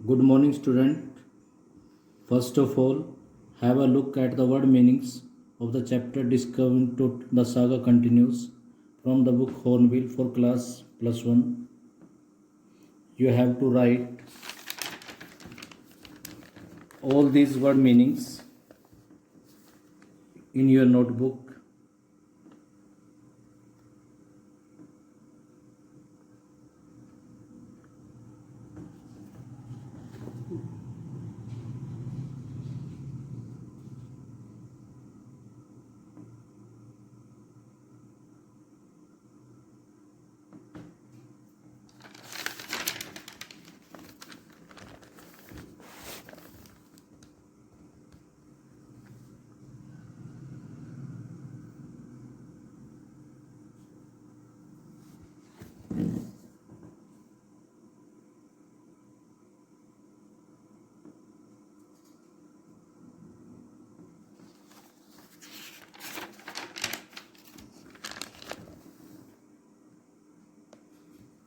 Good morning, student. First of all, have a look at the word meanings of the chapter Discovering Truth. The saga continues from the book Hornbill for class +1. You have to write all these word meanings in your notebook.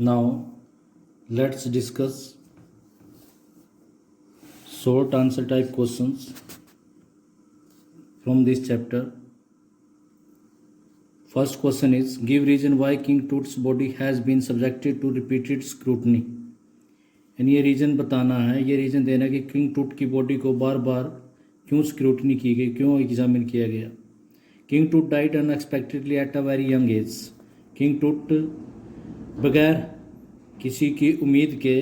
Now, let's discuss short answer type questions from this chapter. First question is, give reason why King Tut's body has been subjected to repeated scrutiny. यानी ये reason बताना है, ये reason देना कि king Tut की body को बार बार क्यों स्क्रूटनी की गई, क्यों एग्जामिन किया गया. किंग टूट died unexpectedly at a very young age. King टूट बगैर किसी की उम्मीद के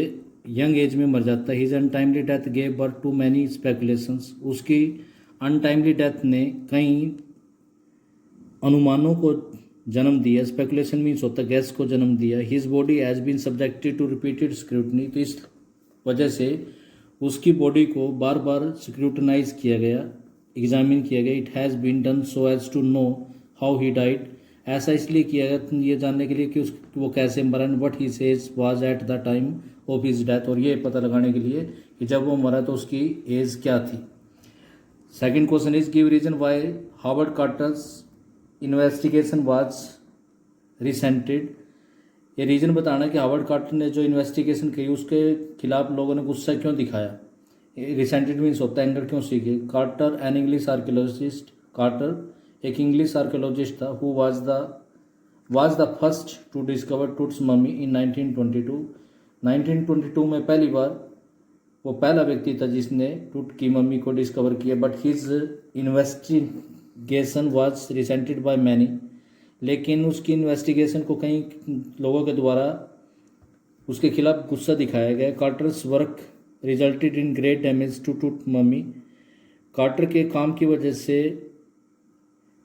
यंग एज में मर जाता है. His untimely death gave birth to many speculations. उसकी अनटाइमली डेथ ने कई अनुमानों को जन्म दिया. स्पेकुलेशन मीन्स होता है गैस को जन्म दिया. His body has been subjected to repeated scrutiny. तो इस वजह से उसकी बॉडी को बार बार स्क्रूटनाइज किया गया, एग्जामिन किया गया. It has been done so as to know how he died. ऐसा इसलिए किया गया ये जानने के लिए कि वो कैसे मरा. And what he says was at the time of his death. और ये पता लगाने के लिए कि जब वो मरा तो उसकी एज क्या थी. Second question is, give reason why Howard Carter's investigation was resented. ये रीज़न बताना कि हावर्ड कार्टर ने जो इन्वेस्टिगेशन की उसके खिलाफ लोगों ने गुस्सा क्यों दिखाया. रिसेंटेड मीन्स होता है एंगर क्यों सीखे. Carter an English archaeologist. Carter एक इंग्लिश आर्कियोलॉजिस्ट था. Who was the first to discover Tut's mummy in 1922. 1922 में पहली बार वो पहला व्यक्ति था जिसने टूट की मम्मी को डिस्कवर किया. But his investigation was resented by many. लेकिन उसकी इन्वेस्टिगेशन को कई लोगों के द्वारा उसके खिलाफ गुस्सा दिखाया गया. Carter's work resulted in great damage to Tut mummy. Carter के काम की वजह से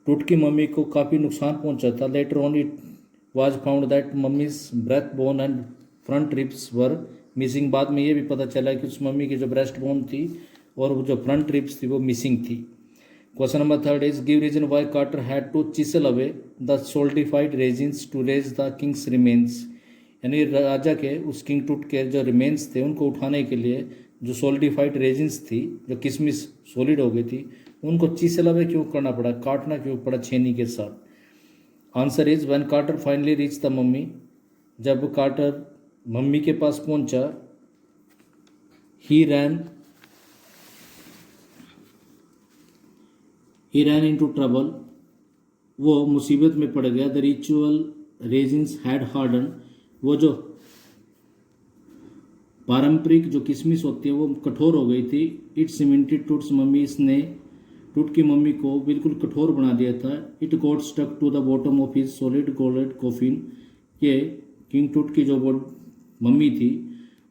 टूट की मम्मी को काफ़ी नुकसान पहुंचा था. Later on it was found that mummy's breast bone and front ribs were missing. बाद में ये भी पता चला कि उस मम्मी की जो ब्रेस्ट बोन थी और वो जो फ्रंट रिब्स थी वो मिसिंग थी. Question number third is, give reason why Carter had to chisel away the solidified resins to raise the king's remains. यानी राजा के उस किंग टूट के जो रिमेन्स थे उनको उठाने के लिए जो सोल्डिफाइड रेजिन्स थी, जो किसमिस सॉलिड हो गई थी, उनको चिसल अवे क्यों करना पड़ा, काटना क्यों पड़ा छेनी के साथ. Answer is, when Carter finally reach the mummy. जब कार्टर मम्मी के पास पहुंचा, ही रैन इनटू ट्रबल. वो मुसीबत में पड़ गया. The ritual resins had harden. वो जो पारंपरिक जो किशमिश होती है वो कठोर हो गई थी. It cemented Toots mummy. इसने टूट की मम्मी को बिल्कुल कठोर बना दिया था. It got stuck to the bottom of his solid gold coffin. ये किंग टूट की जो मम्मी थी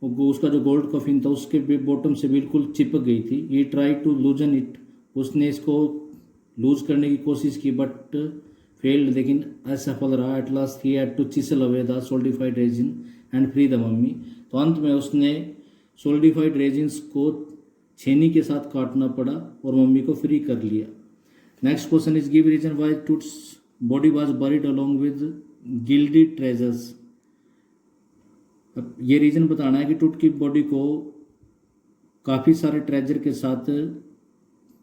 वो उसका जो गोल्ड कॉफिन था उसके बॉटम से बिल्कुल चिपक गई थी. ये ट्राई टू लूजन इट. उसने इसको लूज करने की कोशिश की बट फेल्ड, लेकिन असफल रहा. At last he had to chisel away the solidified resin and free the mummy. तो अंत में उसने सोल्डिफाइड रेजिन्स को छेनी के साथ काटना पड़ा और मम्मी को फ्री कर लिया. Next question is, give reason why Tut's body was buried along with gilded treasures. अब ये रीज़न बताना है कि टूट की बॉडी को काफ़ी सारे ट्रेजर के साथ,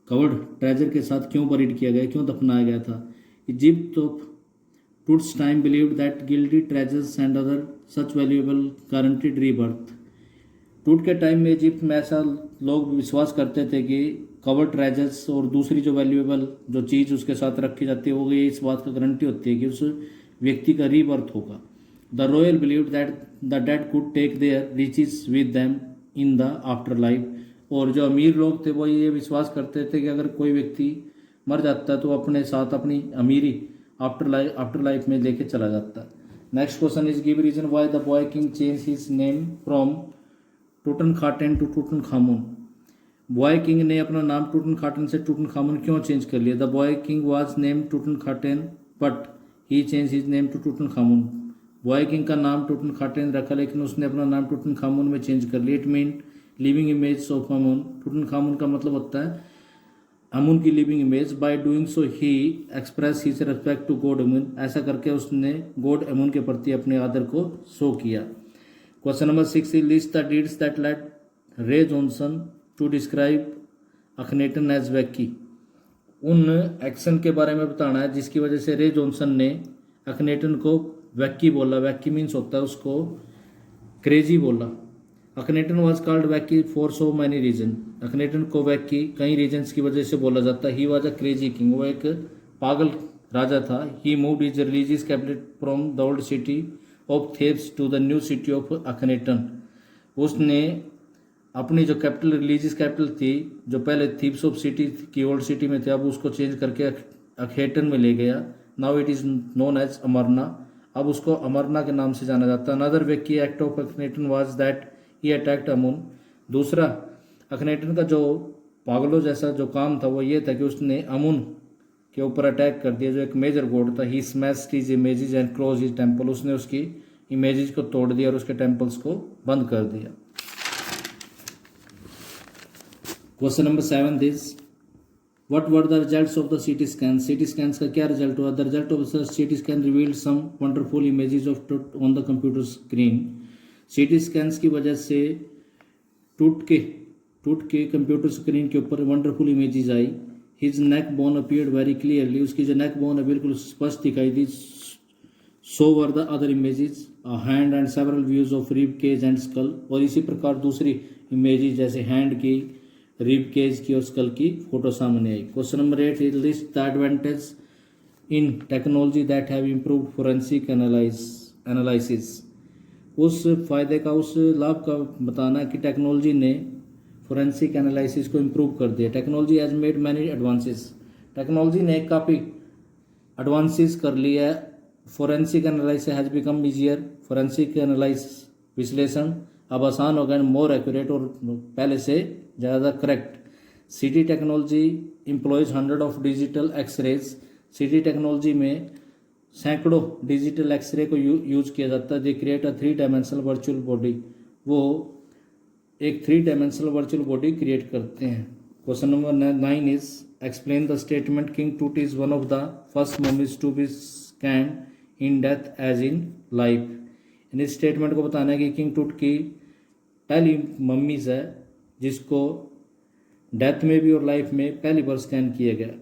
कवर्ड ट्रेजर के साथ क्यों बरीड किया गया, क्यों दफनाया गया था. Egypt of Toots time believed that gilded treasures and other such valuable guaranteed rebirth. टूट के टाइम में इजिप्ट में ऐसा लोग विश्वास करते थे कि कवर्ड ट्रेजर्स और दूसरी जो वैल्यूएबल जो चीज़ उसके साथ रखी जाती है वो ये इस बात का गारंटी होती है कि उस व्यक्ति का रीबर्थ होगा। The royal believe that the dead could take their riches with them in the after life. और जो अमीर लोग थे वो ये विश्वास करते थे कि अगर कोई व्यक्ति मर जाता है तो अपने साथ अपनी अमीरी आफ्टर लाइफ में लेके चला जाता है। Next question is give reason why the boy king change his name from Tutankhaten to Tutankhamun. Boy king ने अपना नाम टूटनखाटेन से टूटनखामुन क्यों चेंज कर लिया? The boy king was name Tutankhaten but he change his name to Tutankhamun. Boy king का नाम टूटनखाटेन रखा लेकिन उसने अपना नाम टूटनखामुन में चेंज कर लिया। It mean living image of Amun. Tutankhamun का मतलब होता है अमून की living image. By doing so he express his respect to god Amun. ऐसा करके उसने गॉड अमून के प्रति अपने आदर को शो किया। Question number 6 is list the deeds that led Ray Johnson to describe Akhenaten as wacky. उन एक्शन के बारे में बताना है जिसकी वजह से रे जॉनसन ने अखनेटन को वैकी बोला। वैकी मीन्स होता है उसको क्रेजी बोला। Akhenaten was called wacky for so many reason. Akhenaten को वैकी कई रीजन्स की वजह से बोला जाता है। He was a crazy king. वो एक पागल राजा था। He moved his religious capital from the old city of Thebes to the new city of Akhenaten. उसने अपनी जो कैपिटल रिलीजियस कैपिटल थी जो पहले थीब्स ऑफ सिटी की ओल्ड सिटी में थे अब उसको चेंज करके अखेटन में ले गया। Now it is known as Amarna. अब उसको अमरना के नाम से जाना जाता है। Another wacky act of Akhenaten was that he attacked Amun. दूसरा अखनेटन का जो पागलों जैसा जो काम था वो ये था कि उसने अमून के ऊपर अटैक कर दिया जो एक मेजर गॉड था। He smashed his images and close his temple. उसने उसकी इमेजेस को तोड़ दिया और उसके टेम्पल्स को बंद कर दिया। Question number 7 is what were the results of the CT scan. CT scans का क्या रिजल्ट हुआ? The result of the CT scan revealed some wonderful images of on the computer screen. CT scans की वजह से Tut के computer screen के ऊपर wonderful images आई। His neck bone appeared very clearly. उसकी जो नेक बोन है बिल्कुल स्पष्ट दिखाई दी। So were the other images a hand and several views of rib cage and skull. और इसी प्रकार दूसरी इमेजेस जैसे हैंड की, रिब केज की और स्कल की फोटो सामने आई। Question number 8 is list the advantage in technology that have improved forensic analysis. उस फायदे का उस लाभ का बताना कि टेक्नोलॉजी ने फोरेंसिक एनालिसिस को इम्प्रूव कर दिया। Technology has made many advances. Technology ने काफ़ी एडवांसेस कर लिया है। Forensic analysis has become easier. Forensic analysis विश्लेषण अब आसान हो गया, मोर एक्यूरेट और पहले से ज़्यादा correct. CT technology employs 100 of digital x-rays. सीटी टेक्नोलॉजी में सैकड़ों डिजिटल एक्सरे को यूज किया जाता है। They create a 3 dimensional virtual body. वो एक 3 डायमेंशनल वर्चुअल बॉडी क्रिएट करते हैं। Question number 9 is explain the statement king Tut is one of the first mummies to be scan in death as in life. इस statement को बताना है कि king Tut की पहली मम्मीज है जिसको डेथ में भी और लाइफ में पहली बार स्कैन किया गया।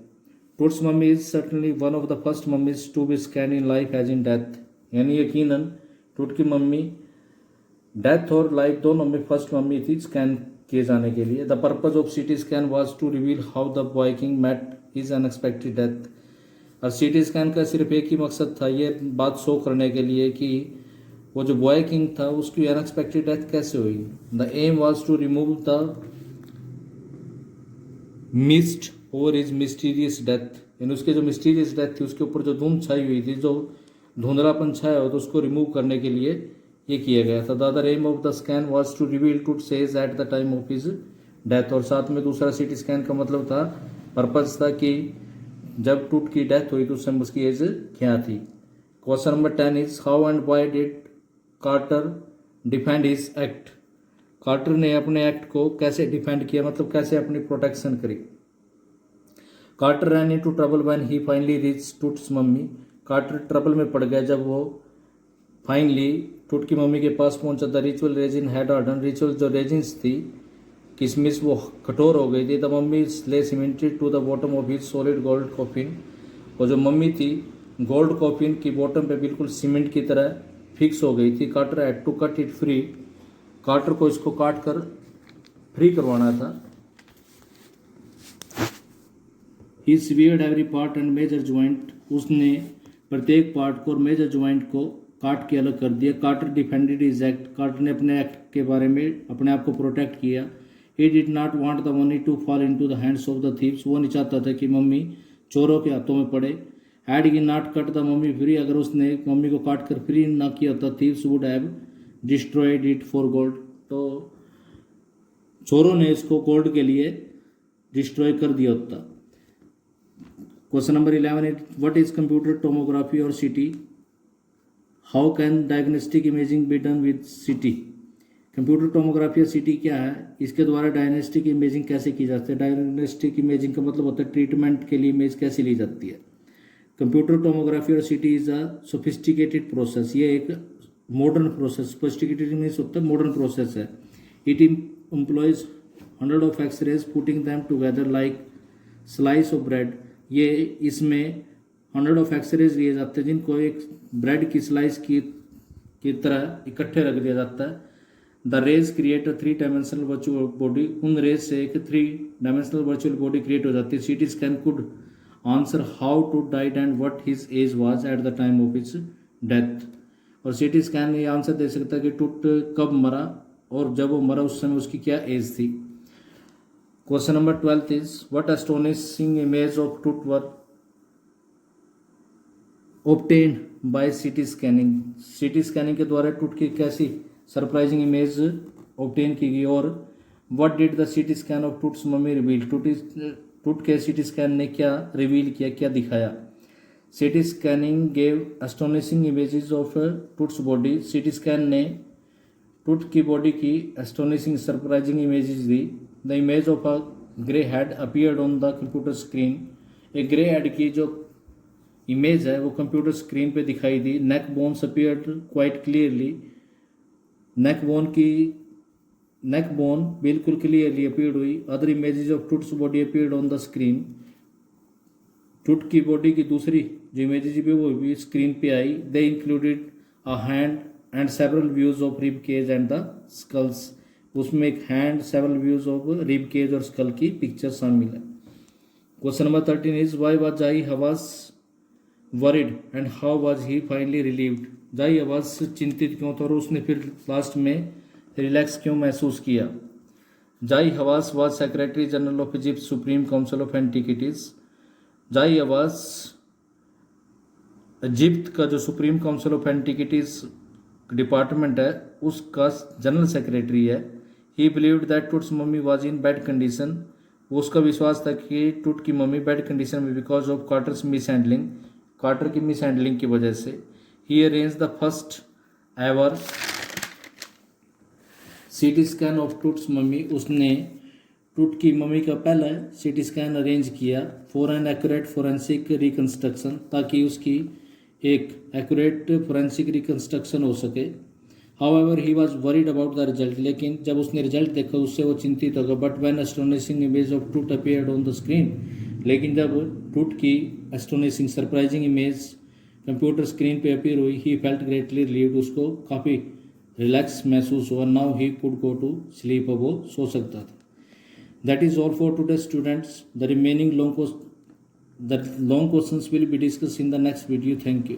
Tut's mummy is certainly one of the first mummies to be scan in life as in death. यानी यकीनन टूट की मम्मी डेथ और लाइफ दोनों में फर्स्ट मम्मी थी स्कैन किए जाने के लिए। The purpose of CT scan was to reveal how the boy king met his unexpected death. और सीटी स्कैन का सिर्फ एक ही मकसद था, ये बात शो करने के लिए कि वो जो बॉय किंग था उसकी अनएक्सपेक्टेड डेथ कैसे हुई। The aim was to remove the mist over his mysterious death. यानी उसके जो मिस्टीरियस डेथ थी उसके ऊपर जो धूम छाई हुई थी, जो धुंधलापन छाया हो तो उसको रिमूव करने के लिए ये किया गया था। The other aim of the scan was to reveal Tut's age at the time of his death. और साथ में दूसरा सीटी स्कैन का मतलब था, पर्पज था कि जब टूट की डेथ हुई तो उस समय उसकी एज क्या थी। Question number 10 is how and why did Carter defend his act. Carter ने अपने एक्ट को कैसे डिफेंड किया, मतलब कैसे अपनी प्रोटेक्शन करी। Carter ran into trouble when he finally reach Tut's mummy. Carter trouble में पड़ गया जब वो फाइनली टूट की मम्मी के पास पहुंचा। The ritual resin had harden. Ritual जो रेजिन्स थी किसमिस वो कठोर हो गई थी। The mummy lay cemented to the bottom of his solid gold coffin. और जो मम्मी थी गोल्ड कॉफिन की बॉटम पे बिल्कुल सीमेंट की तरह फिक्स हो गई थी। Carter had to cut it free. Carter को इसको काट कर फ्री करवाना था। He severed every part and major joint, उसने प्रत्येक पार्ट को और मेजर ज्वाइंट को काट के अलग कर दिया। Carter defended his act, Carter ने अपने एक्ट के बारे में अपने आप को प्रोटेक्ट किया। He did not want the money to fall into the hands of the thieves, वो नहीं चाहता था कि मम्मी चोरों के हाथों में पड़े। Had he not cut the mummy free, अगर उसने मम्मी को काट कर फ्री ना किया होता, thieves would have destroyed it for gold, तो चोरों ने इसको गोल्ड के लिए डिस्ट्रॉय कर दिया होता। Question number 11 is what is computer tomography और सीटी, how can diagnostic imaging be done with सीटी। कंप्यूटर टोमोग्राफी और सीटी क्या है, इसके द्वारा डायग्नोस्टिक इमेजिंग कैसे की जाती है। डायग्नोस्टिक इमेजिंग का मतलब होता है ट्रीटमेंट के लिए इमेज कैसे ली जाती है। कंप्यूटर टोमोग्राफी और सीटी इज अ सोफिस्टिकेटेड प्रोसेस, ये एक मॉडर्न प्रोसेस, सोफिस्टिकेटेड मीन्स होता है मॉडर्न प्रोसेस है। It employs 100 of x-rays putting them together like slice of bread, ये इसमें 100 ऑफ एक्सरेज लिए जाते हैं जिनको एक ब्रेड की स्लाइस की तरह इकट्ठे रख दिया जाता है। The rays create a 3 dimensional virtual body, उन रेज से एक 3 डायमेंशनल वर्चुअल बॉडी क्रिएट हो जाती है। CT scan could answer how Tut died and what his age was at the time of his death, और सीटी स्कैन ये answer दे सकता है कि टूट कब मरा और जब वो मरा उस समय उसकी क्या एज थी। Question number 12 is what astonishing image of टूट वर ऑब्टेन्ड बाय सीटी स्कैनिंग, सीटी स्कैनिंग के द्वारा टूट की कैसी सरप्राइजिंग इमेज ऑब्टेन की गई। और what did the CT scan of Tut's mummy reveal, टूट के सीटी स्कैन ने क्या रिवील किया, क्या दिखाया। सीटी scanning gave astonishing images of Toots body, CT scan ने टूट की बॉडी की astonishing surprising images the. The image of a grey head appeared on the computer screen, एक ग्रे हेड की जो इमेज है वो कंप्यूटर स्क्रीन पे दिखाई दी। नेक बोन्स अपीयर्ड क्वाइट क्लियरली, नेक बोन बिल्कुल क्लियरली अपीयर्ड हुई। Other images of Toots body appeared on the screen, टूट की बॉडी की दूसरी जो इमेजेस भी वो भी स्क्रीन पे आई। They included a hand and several views of rib cage and the skulls, उसमें एक hand several views of rib cage और स्कल की पिक्चर शामिल है। Question number 13 is why was Zahi Hawass worried and how was he finally relieved, Zahi Hawass चिंतित क्यों था और उसने फिर लास्ट में रिलैक्स क्यों महसूस किया। Zahi Hawass was secretary general of Egypt supreme council of antiquities, Zahi Hawass Egypt का जो supreme council of antiquities department है उसका जनरल सेक्रेटरी है। He believed that Tut's mummy was in bad condition, उसका विश्वास था कि टूट की मम्मी बैड कंडीशन में because of Carter's mishandling, Carter की मिस हैंडलिंग की वजह से। He arrange the first ever CT scan of Tut's mummy, उसने टूट की मम्मी का पहला सीटी स्कैन अरेंज किया for an accurate forensic reconstruction, ताकि उसकी एक एक्यूरेट फोरेंसिक रिकन्स्ट्रक्शन हो सके। However he was worried about the result, लेकिन जब उसने रिजल्ट देखा उससे वो चिंतित हो गया। But when astonishing image of टूट अपीयर्ड ऑन द स्क्रीन, लेकिन जब टूट की astonishing surprising image computer screen पे अपीयर हुई, ही फेल्ट ग्रेटली रिलीव्ड, उसको काफ़ी रिलैक्स महसूस हुआ। Now he could go to sleep, अब वो सो सकता था। That is all for today students, the remaining long questions will be discussed in the next video. Thank you.